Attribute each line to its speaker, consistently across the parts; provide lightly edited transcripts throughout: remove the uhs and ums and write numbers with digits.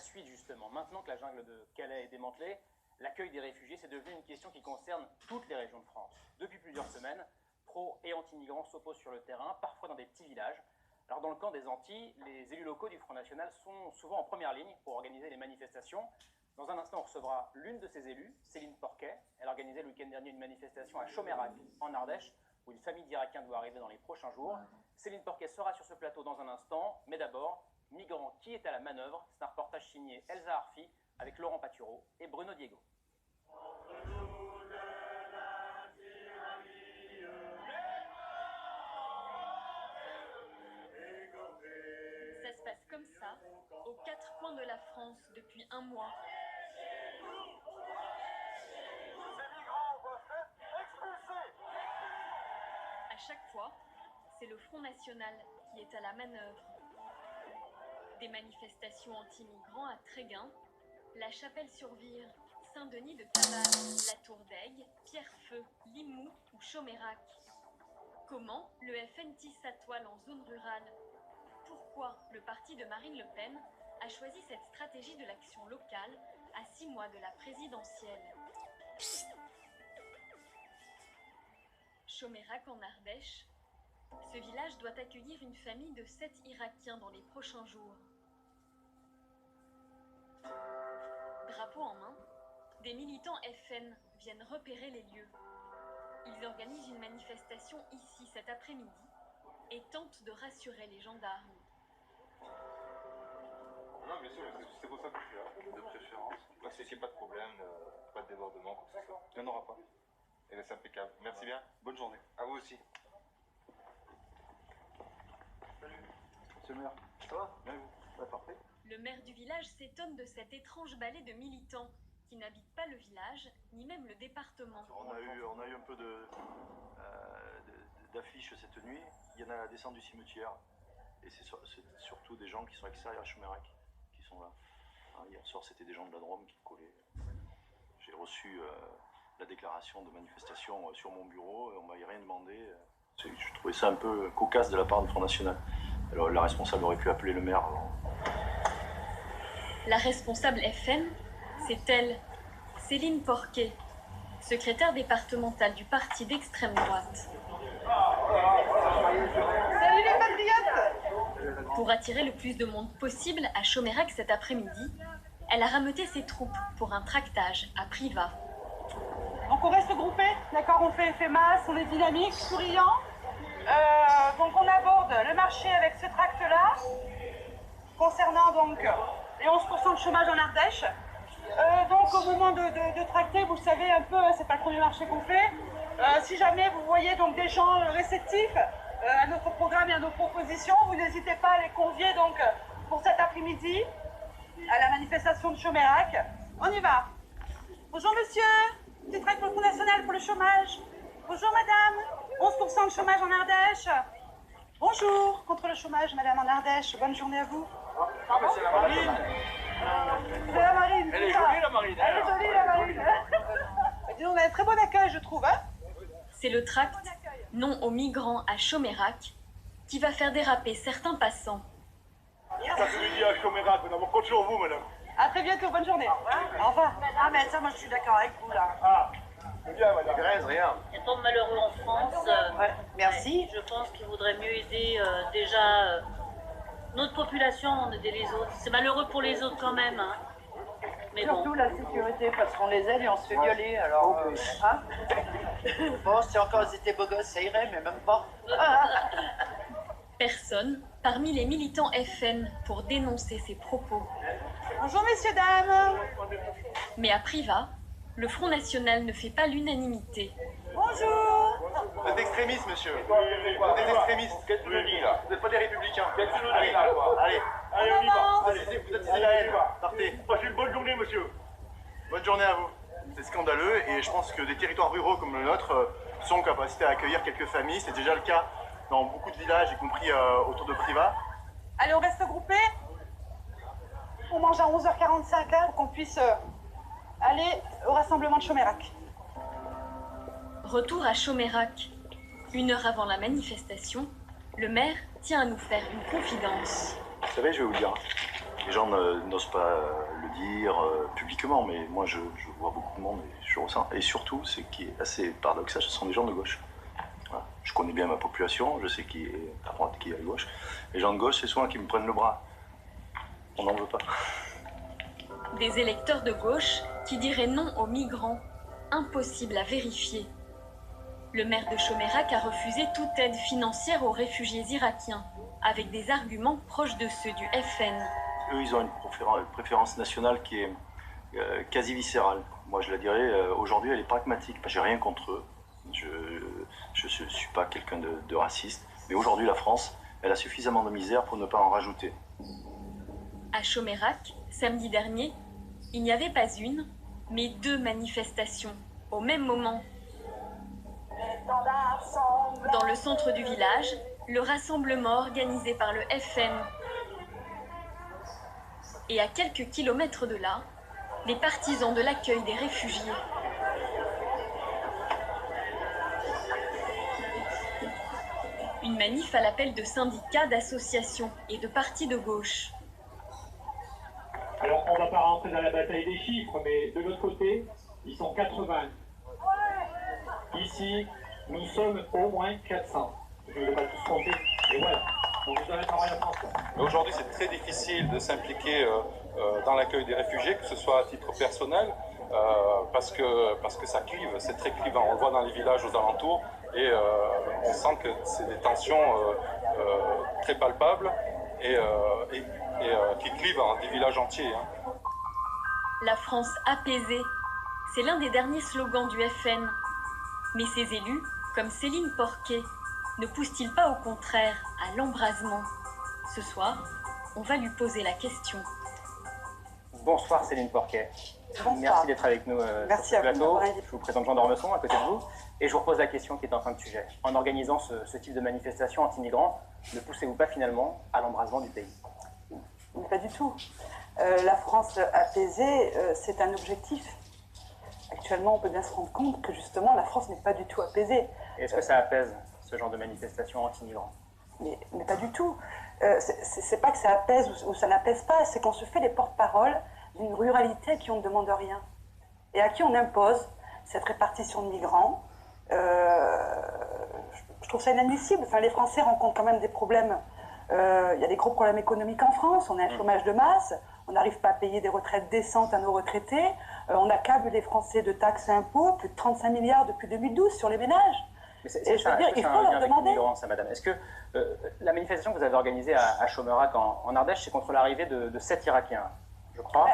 Speaker 1: suite justement. Maintenant que la jungle de Calais est démantelée, l'accueil des réfugiés, c'est devenu une question qui concerne toutes les régions de France. Depuis plusieurs semaines, pro- et anti-migrants s'opposent sur le terrain, parfois dans des petits villages. Alors dans le camp des Antilles, les élus locaux du Front National sont souvent en première ligne pour organiser les manifestations. Dans un instant, on recevra l'une de ces élus, Céline Porquet. Elle organisait le week-end dernier une manifestation à Chomérac, en Ardèche, où une famille d'Irakiens doit arriver dans les prochains jours. Céline Porquet sera sur ce plateau dans un instant, mais d'abord, Migrants, qui est à la manœuvre? C'est un reportage signé Elsa Arfi avec Laurent Patureau et Bruno Diego.
Speaker 2: Ça se passe comme ça, aux quatre coins de la France depuis un mois. À chaque fois, c'est le Front National qui est à la manœuvre. Des manifestations anti-migrants à Tréguin, la Chapelle-sur-Vire, Saint-Denis de Tabasse, la Tour d'Aigle, Pierrefeu, Limoux ou Chomérac. Comment le FN tisse sa toile en zone rurale? Pourquoi le parti de Marine Le Pen a choisi cette stratégie de l'action locale à 6 mois de la présidentielle? Chomérac en Ardèche. Ce village doit accueillir une famille de 7 Irakiens dans les prochains jours. Drapeau en main, des militants FN viennent repérer les lieux. Ils organisent une manifestation ici cet après-midi et tentent de rassurer les gendarmes.
Speaker 3: Non, bien sûr, c'est pour ça que je suis là, de préférence. Là, c'est pas de problème, pas de débordement, quoi que ce soit. Il n'y en aura pas. Et là, c'est impeccable. Merci bien, bonne journée. À vous aussi. Salut. Monsieur le maire, ça va? Bien vous? Bah, parfait.
Speaker 2: Le maire du village s'étonne de cette étrange balai de militants qui n'habitent pas le village, ni même le département.
Speaker 4: On a eu un peu d'affiches cette nuit. Il y en a à la descente du cimetière. Et c'est surtout des gens qui sont extérieurs à Chomérac qui sont là. Hier soir, c'était des gens de la Drôme qui collaient. J'ai reçu la déclaration de manifestation sur mon bureau. On ne m'a rien demandé. Je trouvais ça un peu cocasse de la part du Front National. Alors la responsable aurait pu appeler le maire avant.
Speaker 2: La responsable FN, c'est elle, Céline Porquet, secrétaire départementale du parti d'extrême droite.
Speaker 5: Salut les patriotes!
Speaker 2: Pour attirer le plus de monde possible à Chomérac cet après-midi, elle a rameuté ses troupes pour un tractage à Privas.
Speaker 5: Donc on reste groupés, d'accord, on fait masse, on est dynamique, souriant. Donc on aborde le marché avec ce tract-là, concernant donc les 11% de chômage en Ardèche. Donc au moment de tracter, vous le savez un peu, c'est pas le premier marché qu'on fait. Si jamais vous voyez donc des gens réceptifs à notre programme et à nos propositions, vous n'hésitez pas à les convier donc pour cet après-midi à la manifestation de Chomérac. On y va. Bonjour monsieur, petit tract pour le Front National pour le chômage. Bonjour madame, 11% de chômage en Ardèche. Bonjour, contre le chômage madame en Ardèche, bonne journée à vous.
Speaker 3: Ah, mais c'est la Marine!
Speaker 5: C'est la Marine.
Speaker 3: Elle est jolie la Marine!
Speaker 5: Elle est jolie la Marine. Dis donc, on a un très bon accueil je trouve, hein.
Speaker 2: C'est le tract « Non aux migrants à Chomérac » qui va faire déraper certains passants.
Speaker 3: Ça se dit à Chomérac, on compte sur vous, madame.
Speaker 5: À très bientôt, bonne journée. Au revoir.
Speaker 6: Ah mais ça, moi je suis d'accord avec vous là.
Speaker 3: Ah, c'est bien, madame. Grèce, rien.
Speaker 7: Il y a tant de malheureux en France.
Speaker 6: Merci.
Speaker 7: Je pense qu'il vaudrait mieux aider déjà notre population, aider les autres. C'est malheureux pour les autres quand même. Hein. Mais
Speaker 6: Surtout
Speaker 7: bon.
Speaker 6: la sécurité, parce qu'on les aide et on se fait violer, alors... hein. Bon, si encore ils étaient beaux gosses, ça irait, mais même pas.
Speaker 2: Personne parmi les militants FN pour dénoncer ces propos.
Speaker 5: Bonjour messieurs, dames.
Speaker 2: Mais à Privas, le Front National ne fait pas l'unanimité.
Speaker 5: Bonjour.
Speaker 3: Vous êtes extrémistes, monsieur. Vous êtes des extrémistes. Qu'est-ce que tu nous dis, là? Vous n'êtes pas des républicains. Qu'est-ce que tu nous dis, là? Allez, allez, on y va. Allez, vous attisez la haine. Partez. Passez une bonne journée, monsieur. Bonne journée à vous. C'est scandaleux et je pense que des territoires ruraux comme le nôtre sont en capacité à accueillir quelques familles. C'est déjà le cas dans beaucoup de villages, y compris autour de Privas.
Speaker 5: Allez, on reste groupés. On mange à 11h45 là, pour qu'on puisse aller au rassemblement de Chomérac.
Speaker 2: Retour à Chomérac. 1 heure avant la manifestation, le maire tient à nous faire une confidence.
Speaker 4: Vous savez, je vais vous le dire. Les gens n'osent pas le dire publiquement, mais moi je vois beaucoup de monde et je ressens. Et surtout, ce qui est assez paradoxal, ce sont des gens de gauche. Voilà. Je connais bien ma population, je sais qui est à droite, qui est à gauche. Les gens de gauche, c'est souvent qui me prennent le bras. On n'en veut pas.
Speaker 2: Des électeurs de gauche qui diraient non aux migrants. Impossible à vérifier. Le maire de Chomérac a refusé toute aide financière aux réfugiés irakiens, avec des arguments proches de ceux du FN.
Speaker 4: Eux, ils ont une préférence nationale qui est quasi viscérale. Moi, je la dirais, aujourd'hui, elle est pragmatique. J'ai rien contre eux. Je ne suis pas quelqu'un de raciste. Mais aujourd'hui, la France, elle a suffisamment de misère pour ne pas en rajouter.
Speaker 2: À Chomérac, samedi dernier, il n'y avait pas une, mais 2 manifestations, au même moment. Dans le centre du village, le rassemblement organisé par le FN. Et à quelques kilomètres de là, les partisans de l'accueil des réfugiés. Une manif à l'appel de syndicats, d'associations et de partis de gauche.
Speaker 8: Alors, on ne va pas rentrer dans la bataille des chiffres, mais de l'autre côté, ils sont 80. Ici, nous sommes au moins 400. Je ne vais pas tous compter, et voilà. Donc vous avez la parole à François.
Speaker 9: Aujourd'hui, c'est très difficile de s'impliquer dans l'accueil des réfugiés, que ce soit à titre personnel, parce que ça clive, c'est très clivant. On le voit dans les villages aux alentours, et on sent que c'est des tensions très palpables et qui clivent des villages entiers. Hein.
Speaker 2: La France apaisée, c'est l'un des derniers slogans du FN. Mais ces élus, comme Céline Porquet, ne poussent-ils pas au contraire à l'embrasement? Ce soir, on va lui poser la question.
Speaker 1: Bonsoir Céline Porquet.
Speaker 5: Bonsoir.
Speaker 1: Merci d'être avec nous
Speaker 5: Merci
Speaker 1: sur ce
Speaker 5: à vous
Speaker 1: plateau.
Speaker 5: de m'avoir
Speaker 1: Je vous présente Jean d'Ormesson à côté de vous et je vous repose la question qui est en fin de sujet. En organisant ce type de manifestation anti-migrants, ne poussez-vous pas finalement à l'embrasement du pays?
Speaker 5: Mais pas du tout. La France apaisée, c'est un objectif. Actuellement, on peut bien se rendre compte que justement, la France n'est pas du tout apaisée.
Speaker 1: Est-ce que ça apaise ce genre de manifestation anti-migrants?
Speaker 5: Mais pas du tout. C'est pas que ça apaise ou ça n'apaise pas, c'est qu'on se fait les porte-parole d'une ruralité à qui on ne demande rien. Et à qui on impose cette répartition de migrants. Je trouve ça inadmissible. Enfin, les Français rencontrent quand même des problèmes. Il y a des gros problèmes économiques en France, on a un chômage de masse, on n'arrive pas à payer des retraites décentes à nos retraités, on accable les Français de taxes et impôts, plus de 35 milliards depuis 2012 sur les ménages.
Speaker 1: Et je veux dire, il faut leur demander. Ça, madame. Est-ce que la manifestation que vous avez organisée à Chomérac en Ardèche, c'est contre l'arrivée de 7 Irakiens, je crois,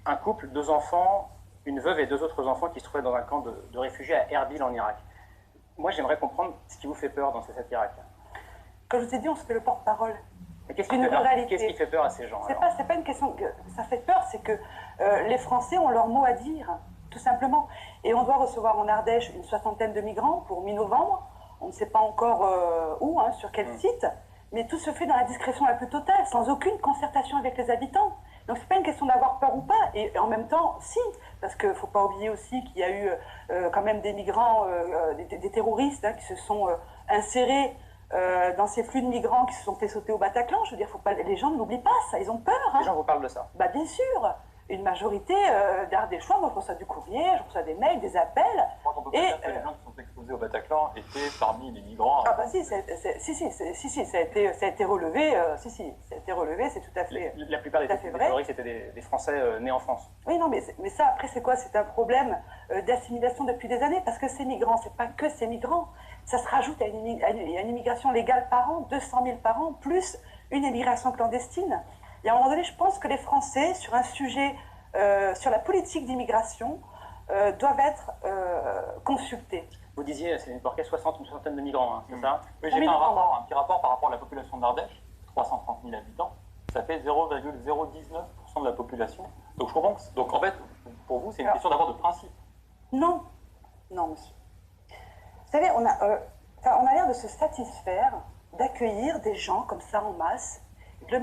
Speaker 1: un couple, 2 enfants, une veuve et 2 autres enfants qui se trouvaient dans un camp de réfugiés à Erbil en Irak. Moi, j'aimerais comprendre ce qui vous fait peur dans ces 7 Irakiens.
Speaker 5: Comme je vous ai dit, on se fait le porte-parole.
Speaker 1: Qu'est-ce qui fait peur à ces gens?
Speaker 5: C'est pas une question que ça fait peur, c'est que les Français ont leur mot à dire, tout simplement. Et on doit recevoir en Ardèche une 60aine de migrants pour mi-novembre. On ne sait pas encore où, hein, sur quel site, mais tout se fait dans la discrétion la plus totale, sans aucune concertation avec les habitants. Donc c'est pas une question d'avoir peur ou pas, et en même temps, si, parce qu'il ne faut pas oublier aussi qu'il y a eu quand même des migrants, des terroristes hein, qui se sont insérés dans ces flux de migrants qui se sont fait sauter au Bataclan. Je veux dire, faut pas, les gens ne l'oublient pas, ça, ils ont peur. Hein.
Speaker 1: Les gens vous parlent de ça?
Speaker 5: Bah bien sûr, une majorité garde des choix. Moi, je reçois du courrier, je reçois des mails, des appels.
Speaker 10: Et les gens qui sont exposés au Bataclan étaient parmi les migrants.
Speaker 5: Ah bah si, ça a été relevé. Ça a été relevé, c'est tout à fait.
Speaker 1: La plupart des terroristes c'était des Français nés en France.
Speaker 5: Oui, non, mais ça, après, c'est quoi? C'est un problème d'assimilation depuis des années, parce que ces migrants, c'est pas que ces migrants. Ça se rajoute à une immigration légale par an, 200 000 par an, plus une immigration clandestine. Et à un moment donné, je pense que les Français, sur un sujet, sur la politique d'immigration, doivent être consultés.
Speaker 1: Vous disiez, Céline Porquet, une soixantaine de migrants, hein, c'est ça?
Speaker 10: Oui, j'ai fait un petit rapport par rapport à la population d'Ardèche, 330 000 habitants. Ça fait 0,019% de la population. Donc je comprends que, donc en fait, pour vous, c'est une question d'abord de principe.
Speaker 5: Non, non, monsieur. Vous savez, on a l'air de se satisfaire d'accueillir des gens comme ça en masse, de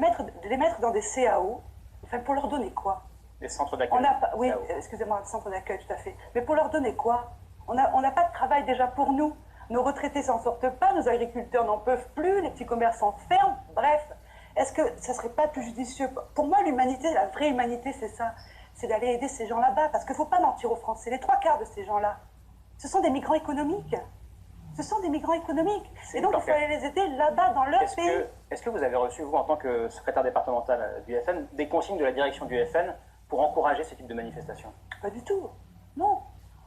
Speaker 5: les mettre dans des CAO, enfin pour leur donner quoi?
Speaker 1: Des centres d'accueil.
Speaker 5: Oui, excusez-moi, des centres d'accueil, tout à fait. Mais pour leur donner quoi? On n'a pas de travail déjà pour nous. Nos retraités s'en sortent pas, nos agriculteurs n'en peuvent plus, les petits commerçants ferment, bref. Est-ce que ça serait pas plus judicieux? Pour moi, l'humanité, la vraie humanité, c'est ça. C'est d'aller aider ces gens là-bas. Parce qu'il ne faut pas mentir aux Français. Les 3/4 de ces gens-là, ce sont des migrants économiques. Ce sont des migrants économiques. Et donc, il faut aller les aider là-bas, dans leur pays.
Speaker 1: Est-ce que vous avez reçu, vous, en tant que secrétaire départemental du FN, des consignes de la direction du FN pour encourager ce type de manifestation?
Speaker 5: Pas du tout. Non.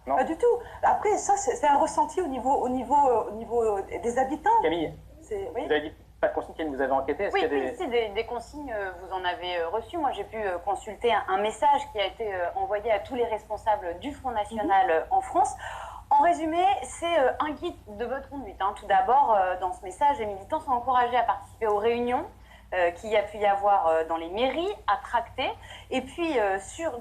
Speaker 5: Non. Pas du tout. Après, ça, c'est un ressenti au niveau des habitants.
Speaker 1: Camille, vous avez dit pas de consignes, Camille, vous avez enquêté?
Speaker 11: Oui, des consignes, vous en avez reçu. Moi, j'ai pu consulter un message qui a été envoyé à tous les responsables du Front National en France. En résumé, c'est un guide de votre conduite. Tout d'abord, dans ce message, les militants sont encouragés à participer aux réunions qu'il y a pu y avoir dans les mairies, à tracter. Et puis,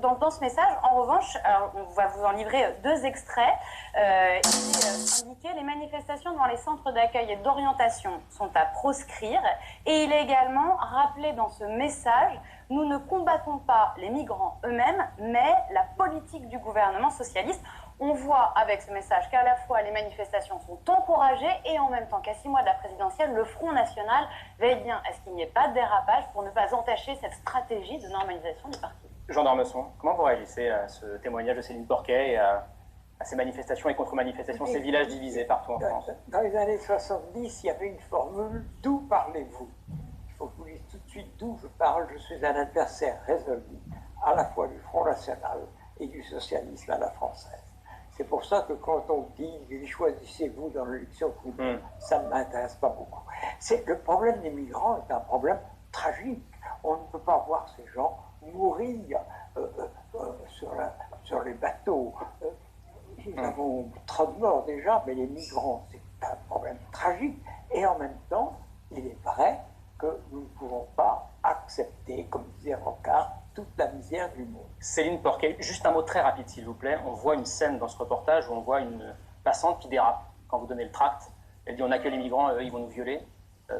Speaker 11: dans ce message, en revanche, alors, on va vous en livrer 2 extraits. Il est indiqué: les manifestations devant les centres d'accueil et d'orientation sont à proscrire. Et il est également rappelé dans ce message: nous ne combattons pas les migrants eux-mêmes, mais la politique du gouvernement socialiste. On voit avec ce message qu'à la fois les manifestations sont encouragées et en même temps qu'à 6 mois de la présidentielle, le Front National veille bien à ce qu'il n'y ait pas de dérapage pour ne pas entacher cette stratégie de normalisation du parti.
Speaker 1: Jean d'Ormesson, comment vous réagissez à ce témoignage de Céline Porquet et à ces manifestations et contre-manifestations, ces villages divisés partout en France?
Speaker 12: Dans les années 70, il y avait une formule: d'où parlez-vous? Il faut que vous disiez tout de suite d'où je parle. Je suis un adversaire résolu à la fois du Front National et du socialisme à la française. C'est pour ça que quand on dit « choisissez-vous dans l'élection », ça ne m'intéresse pas beaucoup. Le problème des migrants est un problème tragique. On ne peut pas voir ces gens mourir sur les bateaux. Nous avons trop de morts déjà, mais les migrants, c'est un problème tragique. Et en même temps, il est vrai que nous ne pouvons pas accepter, comme disait Rocard, toute la misère du monde.
Speaker 1: Céline Porquet, juste un mot très rapide s'il vous plaît. On voit une scène dans ce reportage où on voit une passante qui dérape quand vous donnez le tract. Elle dit: on accueille les migrants, eux ils vont nous violer.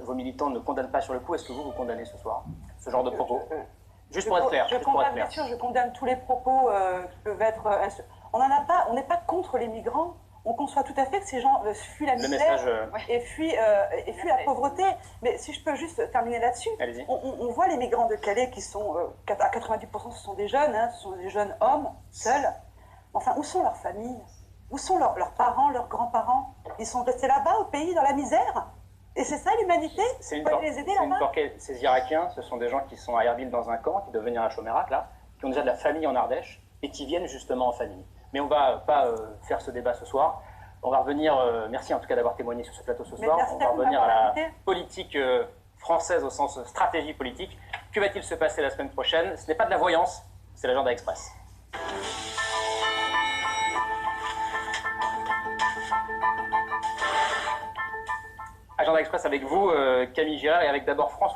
Speaker 1: Vos militants ne condamnent pas sur le coup. Est-ce que vous condamnez ce soir ce genre de propos? Juste pour être clair.
Speaker 5: Bien sûr, je condamne tous les propos qui peuvent être... On n'est pas contre les migrants. On conçoit tout à fait que ces gens fuient la misère et fuient la pauvreté. Mais si je peux juste terminer là-dessus, on voit les migrants de Calais qui sont, à 90%, ce sont des jeunes, ce sont des jeunes hommes, seuls. Enfin, où sont leurs familles? Où sont leurs parents, leurs grands-parents? Ils sont restés là-bas, au pays, dans la misère. Et c'est ça l'humanité? Il faut les aider là-bas.
Speaker 1: Ces Irakiens, ce sont des gens qui sont à Erbil dans un camp, qui doivent venir à Chomérac, là, qui ont déjà de la famille en Ardèche et qui viennent justement en famille. Mais on ne va pas faire ce débat ce soir. On va revenir, merci en tout cas d'avoir témoigné sur ce plateau ce soir. On va revenir à la politique française au sens stratégie politique. Que va-t-il se passer la semaine prochaine? Ce n'est pas de la voyance, c'est l'Agenda Express. Agenda Express avec vous, Camille Girard, et avec d'abord François.